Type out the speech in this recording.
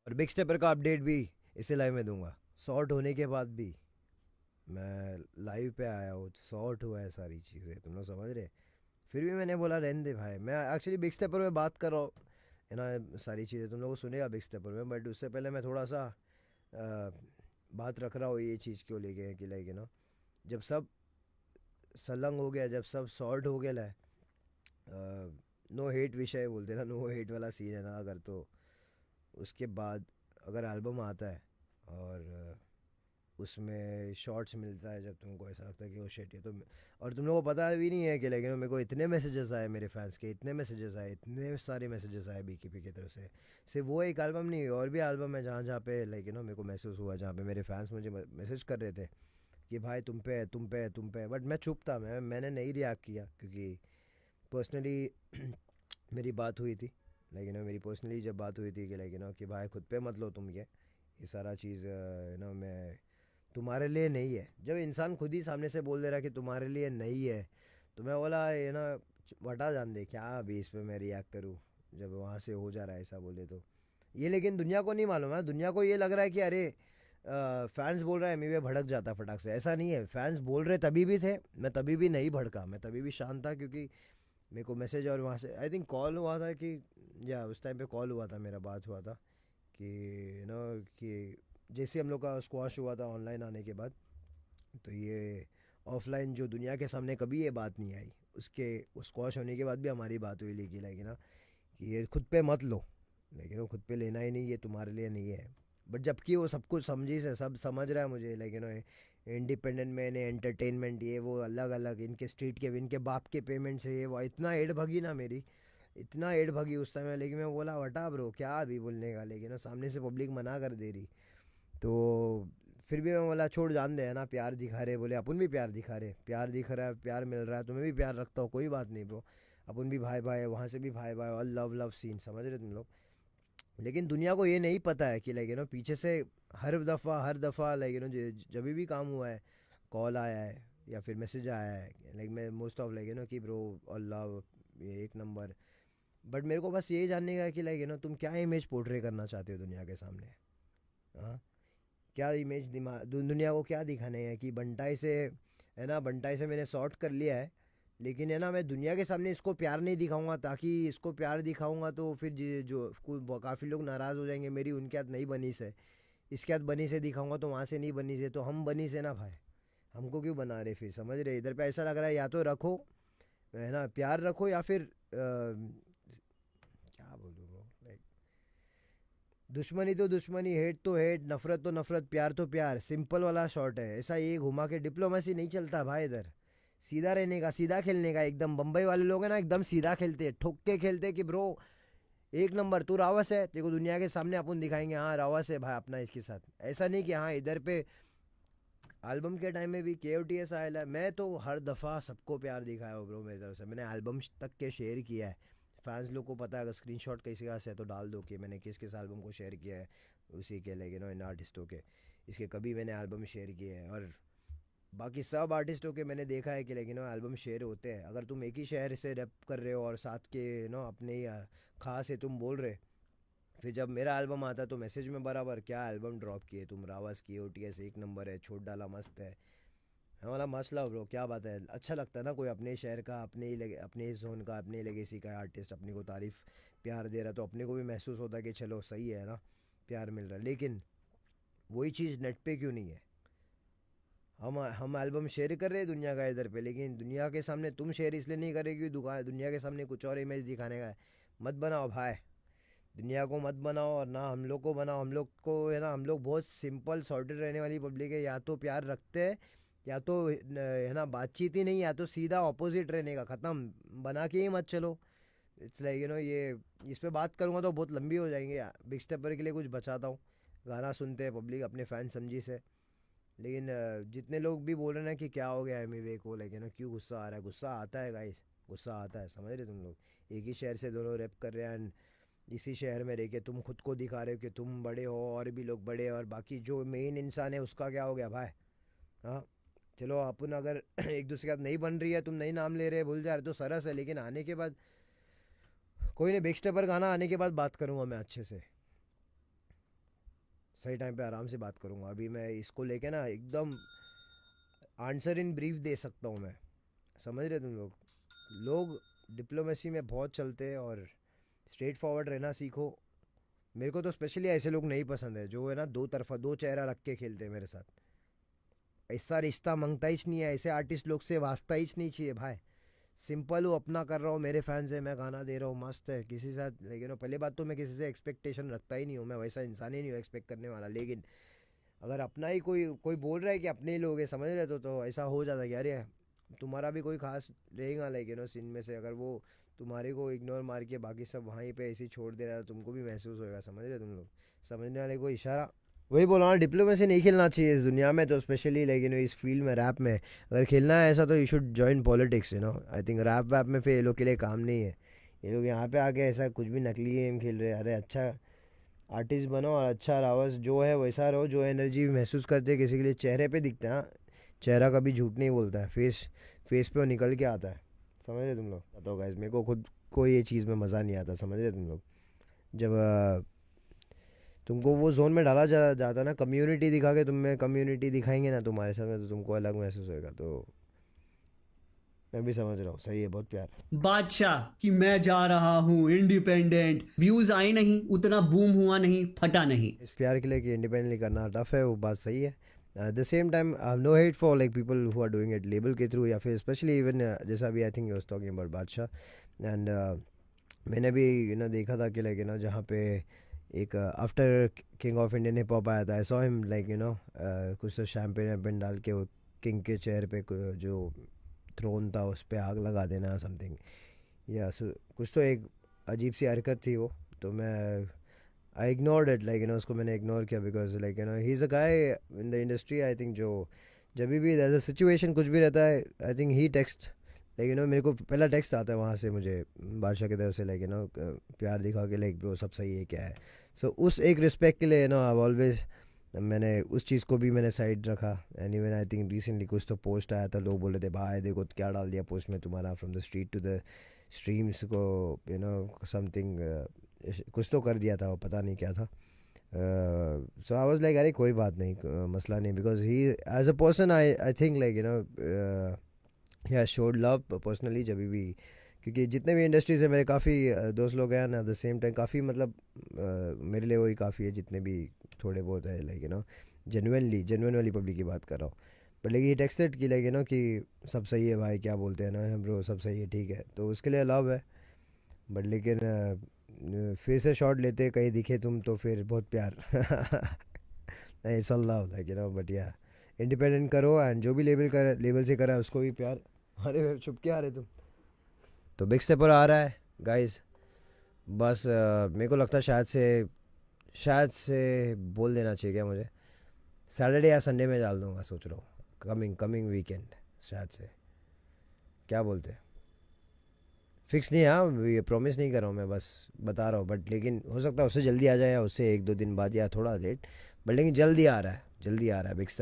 और big stepper का update भी इसी लाइव में दूंगा। सॉर्ट होने के बाद भी मैं लाइव पे आया हूँ, सॉर्ट हुआ है सारी चीज़ें, तुम लोग समझ रहे। फिर भी मैंने बोला रहने दे भाई, मैं एक्चुअली बिग स्टेपर में बात कर रहा हूँ, है ना। सारी चीज़ें तुम लोगों को सुनेगा बिग स्टेपर में, बट उससे पहले मैं थोड़ा सा अ, बात रख रहा हूँ ये चीज़ क्यों लेके कि लाइक जब सब सलंग हो गया, जब सब सॉर्ट हो गया है, नो हेट विषय बोलते ना, नो हेट वाला सीन है ना अगर, तो उसके बाद अगर एल्बम आता है और उसमें शॉर्ट्स मिलता है, जब तुमको ऐसा लगता है कि वो शेट ये तो, और तुम लोगों को पता भी नहीं है कि लेकिन मेरे को इतने मैसेजेस आए मेरे फैंस के, इतने मैसेजेस आए, इतने सारे मैसेजेस आए बीकेपी की तरफ से। सिर्फ वो एक एल्बम नहीं, और भी एल्बम है जहाँ जहाँ पे लाइक मेरे को महसूस हुआ, जहाँ पे मेरे फैंस मुझे मैसेज कर रहे थे कि भाई तुम पे है, तुम पे है, तुम पे है, बट मैं चुप था, मैंने नहीं रिएक्ट किया, क्योंकि पर्सनली मेरी बात हुई थी, लेकिन मेरी पर्सनली जब बात हुई थी कि लेकिन कि भाई खुद पे मत लो तुम ये सारा चीज़ मैं तुम्हारे लिए नहीं है। जब इंसान खुद ही सामने से बोल दे रहा है कि तुम्हारे लिए नहीं है, तो मैं बोला वटा जान दे, क्या अभी इस पे मैं रिएक्ट करूँ, जब वहाँ से हो जा रहा है ऐसा बोले तो। ये लेकिन दुनिया को नहीं मालूम है, दुनिया को ये लग रहा है कि अरे फैंस बोल रहा है मैं भड़क जाता फटाक से, ऐसा नहीं है। फैंस बोल रहे तभी भी थे, मैं तभी भी नहीं भड़का, मैं तभी भी शांत था, क्योंकि मेरे को मैसेज और वहाँ से आई थिंक कॉल हुआ था कि, या उस टाइम पे कॉल हुआ था, मेरा बात हुआ था कि कि जैसे हम लोग का स्क्वाश हुआ था ऑनलाइन आने के बाद, तो ये ऑफलाइन जो दुनिया के सामने कभी ये बात नहीं आई, उसके स्क्वाश होने के बाद भी हमारी बात हुई, लेकिन कि ये खुद पे मत लो, लेकिन वो खुद पे लेना ही नहीं, ये तुम्हारे लिए नहीं है। बट जबकि वो सब कुछ समझी से सब समझ रहा है मुझे, लेकिन इंडिपेंडेंट में एंटरटेनमेंट ये वो अलग अलग, इनके स्ट्रीट के इनके बाप के पेमेंट से ये वो, इतना एड भगी ना मेरी, इतना एड भगी उस टाइम में, लेकिन मैं बोला हटा ब्रो क्या अभी बोलने का, लेकिन सामने से पब्लिक मना कर दे रही, तो फिर भी मैं बोला छोड़ जान दे, है ना, प्यार दिखा रहे, बोले अपन भी प्यार दिखा रहे, प्यार दिख रहा है, प्यार मिल रहा है, तुम्हें भी प्यार रखता हो, कोई बात नहीं ब्रो, अपन भी भाई भाई है, वहाँ से भी भाई भाई, और लव लव सीन, समझ रहे तुम लोग। लेकिन दुनिया को ये नहीं पता है कि पीछे से हर दफ़ा जब भी काम हुआ है, कॉल आया है या फिर मैसेज आया है, लाइक मैं मोस्ट ऑफ कि ब्रो और लव, ये एक नंबर। बट मेरे को बस ये जानने का है कि तुम क्या इमेज पोर्ट्रे करना चाहते हो दुनिया के सामने। हाँ, क्या इमेज दिमाग दुनिया को क्या दिखाने है कि बंटाई से, है ना, बंटाई से मैंने सॉर्ट कर लिया है, लेकिन है ना मैं दुनिया के सामने इसको प्यार नहीं दिखाऊंगा, ताकि इसको प्यार दिखाऊंगा तो फिर जो काफ़ी लोग नाराज़ हो जाएंगे मेरी, उनके हाथ नहीं बनी से, इसके हाथ बनी से दिखाऊंगा तो वहाँ से नहीं बनी से, तो हम बनी से ना भाई, हमको क्यों बना रहे फिर, समझ रहे। इधर पे ऐसा लग रहा है या तो रखो, है ना, प्यार रखो, या फिर क्या बोलूँ ब्रो, लाइक दुश्मनी तो दुश्मनी, हेट तो हेट, नफरत तो नफरत, प्यार तो प्यार, सिंपल वाला शॉट है, ऐसा ये घुमा के डिप्लोमेसी नहीं चलता भाई इधर। सीधा रहने का, सीधा खेलने का, एकदम बम्बई वाले लोग हैं ना, एकदम सीधा खेलते हैं, ठोक के खेलते हैं कि ब्रो एक नंबर तू रावस है, देखो दुनिया के सामने अपन दिखाएंगे हाँ रावस है भाई अपना इसके साथ, ऐसा नहीं कि हाँ इधर पे। एल्बम के टाइम में भी के ओ टी एस आया है, मैं तो हर दफ़ा सबको प्यार दिखाया हो ब्रो, मेरी तरफ से मैंने एल्बम तक के शेयर किया है। फैंस लोग को पता है, अगर स्क्रीनशॉट किसी का है तो डाल दो कि मैंने किस किस एल्बम को शेयर किया है, उसी के लेकिन इन आर्टिस्टों के, इसके कभी मैंने एल्बम शेयर किए हैं, और बाकी सब आर्टिस्टों के मैंने देखा है कि लेकिन वो एल्बम शेयर होते हैं। अगर तुम एक ही शहर से रैप कर रहे हो और साथ के अपने ही खास है तुम बोल रहे, फिर जब मेरा एल्बम आता है तो मैसेज में बराबर क्या एल्बम ड्रॉप किए तुम, रावस की ओ टी एस एक नंबर है, छोड़ डाला मस्त है। हमारा मसला ब्रो क्या बात है, अच्छा लगता है ना कोई अपने शहर का, अपने ही अपने ही जोन का, अपने लेगेसी का आर्टिस्ट अपने को तारीफ प्यार दे रहा है, तो अपने को भी महसूस होता है कि चलो सही है ना, प्यार मिल रहा है। लेकिन वही चीज़ नेट पे क्यों नहीं है। हम एल्बम शेयर कर रहे हैं दुनिया का इधर पे, लेकिन दुनिया के सामने तुम शेयर इसलिए नहीं कर रहे क्योंकि दुकान दुनिया के सामने कुछ और इमेज दिखाने का है। मत बनाओ भाई, दुनिया को मत बनाओ, और ना हम लोग को बनाओ, हम लोग को है ना, हम लोग बहुत सिंपल सॉर्टेड रहने वाली पब्लिक है, या तो प्यार रखते हैं, या तो है ना बातचीत ही नहीं, या तो सीधा ऑपोजिट रहने का, ख़त्म, बना के ही मत चलो। इट्स लाइक ये इस पे बात करूँगा तो बहुत लंबी हो जाएंगे यार, बिग स्टेपर के लिए कुछ बचाता हूँ। गाना सुनते हैं पब्लिक अपने फ़ैन समझी से, लेकिन जितने लोग भी बोल रहे हैं ना कि क्या हो गया है एमी को, लेकिन क्यों गुस्सा आ रहा है, गुस्सा आता है गाइस, गुस्सा आता है, समझ रहे तुम लोग। एक ही शहर से दोनों रैप कर रहे हैं, इसी शहर में रह के तुम खुद को दिखा रहे हो कि तुम बड़े हो, और भी लोग बड़े हैं, और बाकी जो मेन इंसान है उसका क्या हो गया भाई। हाँ, चलो अपन अगर एक दूसरे के साथ नहीं बन रही है, तुम नहीं नाम ले रहे, भूल जा रहे, तो सरस है, लेकिन आने के बाद कोई नहीं, बिग स्टेपर गाना आने के बाद बात करूँगा मैं अच्छे से। सही टाइम पे आराम से बात करूँगा। अभी मैं इसको लेके ना एकदम आंसर इन ब्रीफ दे सकता हूँ मैं। समझ रहे तुम लोग? लोग डिप्लोमेसी में बहुत चलते हैं, और स्ट्रेट फॉरवर्ड रहना सीखो। मेरे को तो स्पेशली ऐसे लोग नहीं पसंद है जो है ना दो तरफा दो चेहरा रख के खेलते हैं मेरे साथ। ऐसा रिश्ता मांगता ही नहीं है, ऐसे आर्टिस्ट लोग से वास्ता ही नहीं चाहिए भाई। सिंपल हूँ, अपना कर रहा हूँ, मेरे फैंस है, मैं गाना दे रहा हूँ, मस्त है। किसी के साथ लेकिन पहले बात तो मैं किसी से एक्सपेक्टेशन रखता ही नहीं हूँ, मैं वैसा इंसान ही नहीं हूँ एक्सपेक्ट करने वाला। लेकिन अगर अपना ही कोई कोई बोल रहा है कि अपने ही लोग हैं, समझ रहे, तो ऐसा हो जाता है कि अरे तुम्हारा भी कोई खास रहेगा लेकिन सीन में से, अगर वो तुम्हारे को इग्नोर मार के बाकी सब वहीं पे ऐसे ही छोड़ दे रहा है, तो तुमको भी महसूस होएगा। समझ रहे तुम लोग? समझने वाले को इशारा। वही बोला ना, डिप्लोमेसी नहीं खेलना चाहिए इस दुनिया में, तो स्पेशली लेकिन इस फील्ड में, रैप में अगर खेलना है ऐसा, तो you should join politics, I think रैप वैप में फिर ये लोग के लिए काम नहीं है। ये लोग यहाँ पे आके ऐसा कुछ भी नकली गेम खेल रहे हैं। अरे अच्छा आर्टिस्ट बनो और अच्छा रावस जो है वैसा रहो, जो एनर्जी महसूस करते हैं किसी के लिए चेहरे पे दिखता है। हाँ, चेहरा कभी झूठ नहीं बोलता है, फेस फेस पे वो निकल के आता है। समझ रहे तुम लोग? बताओ गाइस, मेरे को खुद को ये चीज़ में मज़ा नहीं आता। समझ रहे तुम लोग? जब तुमको वो जोन में डाला जाता ना, कम्युनिटी दिखा के तुम्हें कम्युनिटी दिखाएंगे ना तुम्हारे सामने, तो तुमको अलग महसूस होएगा। तो मैं भी समझ रहा हूँ, सही है, बहुत प्यार। बादशाह कि मैं जा रहा हूँ इंडिपेंडेंट, व्यूज आए नहीं, उतना बूम हुआ नहीं, फटा नहीं। इस प्यार के लिए कि इंडिपेंडेंटली करना टफ है, वो बात सही है। At the same time I have no hate for like people who are doing it label के थ्रू, या फिर स्पेशली इवन जैसा अभी I think you was talking about Badshah. And मैंने भी देखा था कि लाइक जहाँ पे एक after king of Indian hip hop आया था, आई सॉ हिम लाइक कुछ तो शैम्पेन वैम्पेन डाल के वो किंग के चेहरे पे जो थ्रोन था उस पर आग लगा देना समथिंग, या कुछ तो एक अजीब सी हरकत थी वो। तो मैं आई इग्नोर्ड इट, लाइक उसको मैंने इग्नोर किया, because like he is a guy in the industry I think, जो जब भी एज अ सिचुएशन कुछ भी रहता है, I think he text like मेरे को पहला टेक्स्ट आता है वहाँ से मुझे बादशाह की तरफ से, लाइक प्यार दिखा के लाइक ब्रो सब सही है क्या है। सो उस एक रिस्पेक्ट के लिए आई ऑलवेज, मैंने उस चीज़ को भी मैंने साइड रखा। And even I think recently कुछ तो पोस्ट आया था, लोग बोले थे भाई देखो क्या डाल दिया पोस्ट में तुम्हारा, from the street to the streams को समथिंग कुछ तो कर दिया था, वो पता नहीं क्या था। सो आई वाज लाइक अरे कोई बात नहीं, मसला नहीं, because he as a person I think like he has showed love personally जब भी, क्योंकि जितने भी इंडस्ट्री से मेरे काफ़ी दोस्त लोग हैं ना, एट द सेम टाइम काफ़ी मतलब मेरे लिए वही काफ़ी है, जितने भी थोड़े बहुत है लाइक जेनुइन वाली पब्लिक की बात कर रहा हूँ। बट लेकिन ये टेक्सटेड की लाइक कि सब सही है भाई, क्या बोलते हैं ना ब्रो, सब सही है ठीक है, तो उसके लिए लव है। बट लेकिन फिर से शॉट लेते कहीं दिखे तुम तो फिर बहुत प्यार नहीं सल्ला होता है बट या इंडिपेंडेंट करो, एंड जो भी लेबल से करा है उसको भी प्यार। अरे छुप के आ रहे तुम। तो बिग स्टेपर आ रहा है गाइस, बस मेरे को लगता है शायद से बोल देना चाहिए क्या मुझे, सैटरडे या संडे में डाल दूंगा, सोच रहा हूँ कमिंग वीकेंड शायद से। क्या बोलते हैं? फिक्स नहीं है, हाँ ये प्रॉमिस नहीं कर रहा हूँ, मैं बस बता रहा हूँ। बट लेकिन हो सकता है उससे जल्दी आ जाए, या उससे एक दो दिन बाद, या थोड़ा लेट, बट लेकिन जल्दी आ रहा है बिग स्टेप।